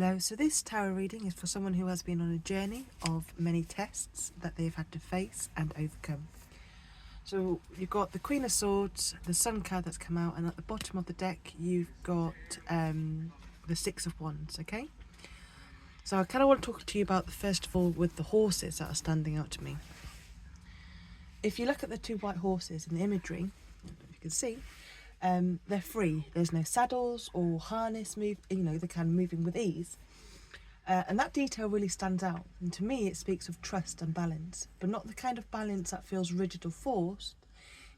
Hello, so this tarot reading is for someone who has been on a journey of many tests that they've had to face and overcome. So you've got the Queen of Swords, the Sun card that's come out, and at the bottom of the deck you've got the Six of Wands, okay? So I kind of want to talk to you about, first of all, with the horses that are standing out to me. If you look at the two white horses in the imagery, I don't know if you can see, they're free. There's no saddles or harness they're kind of moving with ease. And that detail really stands out. And to me, it speaks of trust and balance, but not the kind of balance that feels rigid or forced.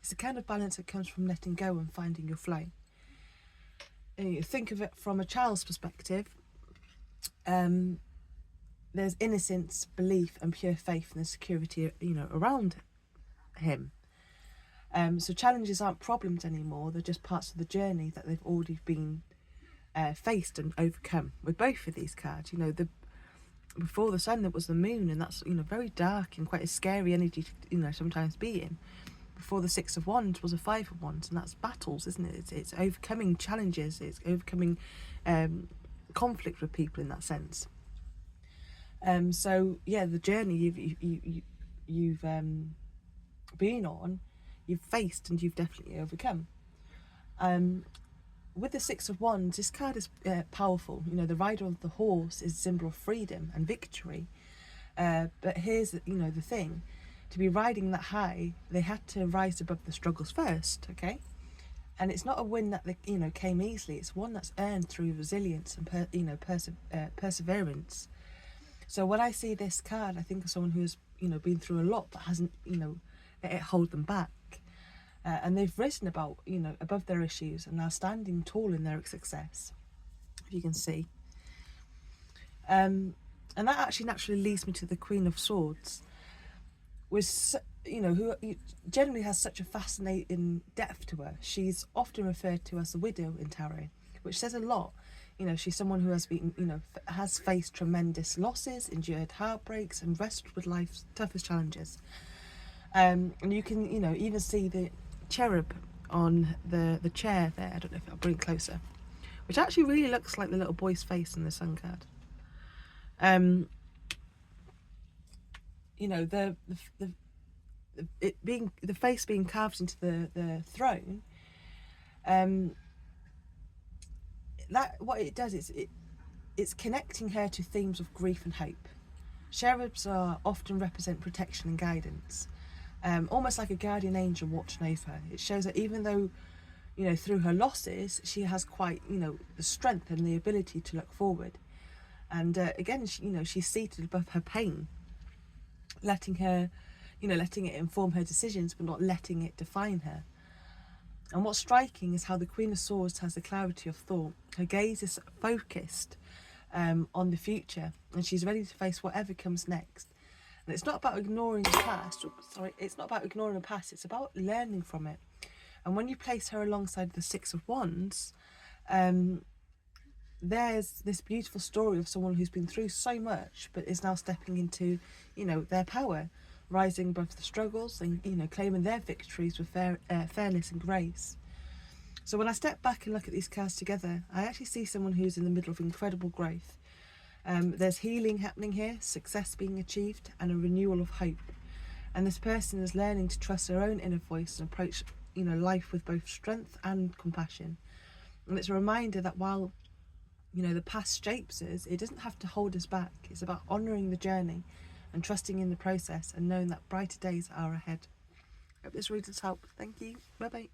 It's the kind of balance that comes from letting go and finding your flow. And you think of it from a child's perspective. There's innocence, belief, and pure faith and the security, around him. So challenges aren't problems anymore, they're just parts of the journey that they've already been faced and overcome. With both of these cards, before the Sun there was the Moon, and that's very dark and quite a scary energy to sometimes be in. Before the Six of Wands was a Five of Wands, and that's battles, isn't it? It's overcoming challenges, it's overcoming conflict with people in that sense. So yeah, the journey you've been on, you've faced and you've definitely overcome. With the Six of Wands, this card is powerful. The rider of the horse is a symbol of freedom and victory. But here's the thing: to be riding that high, they had to rise above the struggles first. Okay, and it's not a win that came easily. It's one that's earned through resilience and perseverance. So when I see this card, I think of someone who's been through a lot but hasn't let it hold them back. And they've risen above their issues and now standing tall in their success, if you can see. And that actually naturally leads me to the Queen of Swords, who generally has such a fascinating depth to her. She's often referred to as the widow in tarot, which says a lot. She's someone who has been, has faced tremendous losses, endured heartbreaks, and wrestled with life's toughest challenges. And you can, even see the cherub on the chair there. I don't know if I'll bring it closer, which actually really looks like the little boy's face in the Sun card. The face being carved into the throne. That what it does is it's connecting her to themes of grief and hope. Cherubs often represent protection and guidance. Almost like a guardian angel watching over her. It shows that even though, through her losses, she has quite, the strength and the ability to look forward. And again, she's seated above her pain, letting it inform her decisions, but not letting it define her. And what's striking is how the Queen of Swords has the clarity of thought. Her gaze is focused on the future, and she's ready to face whatever comes next. And it's not about ignoring the past. It's not about ignoring the past. It's about learning from it. And when you place her alongside the Six of Wands, there's this beautiful story of someone who's been through so much, but is now stepping into, their power, rising above the struggles, and claiming their victories with fairness and grace. So when I step back and look at these cards together, I actually see someone who's in the middle of incredible growth. There's healing happening here, success being achieved, and a renewal of hope. And this person is learning to trust their own inner voice and approach, life with both strength and compassion. And it's a reminder that while, the past shapes us, it doesn't have to hold us back. It's about honouring the journey and trusting in the process and knowing that brighter days are ahead. Hope this reading's helped. Thank you. Bye bye.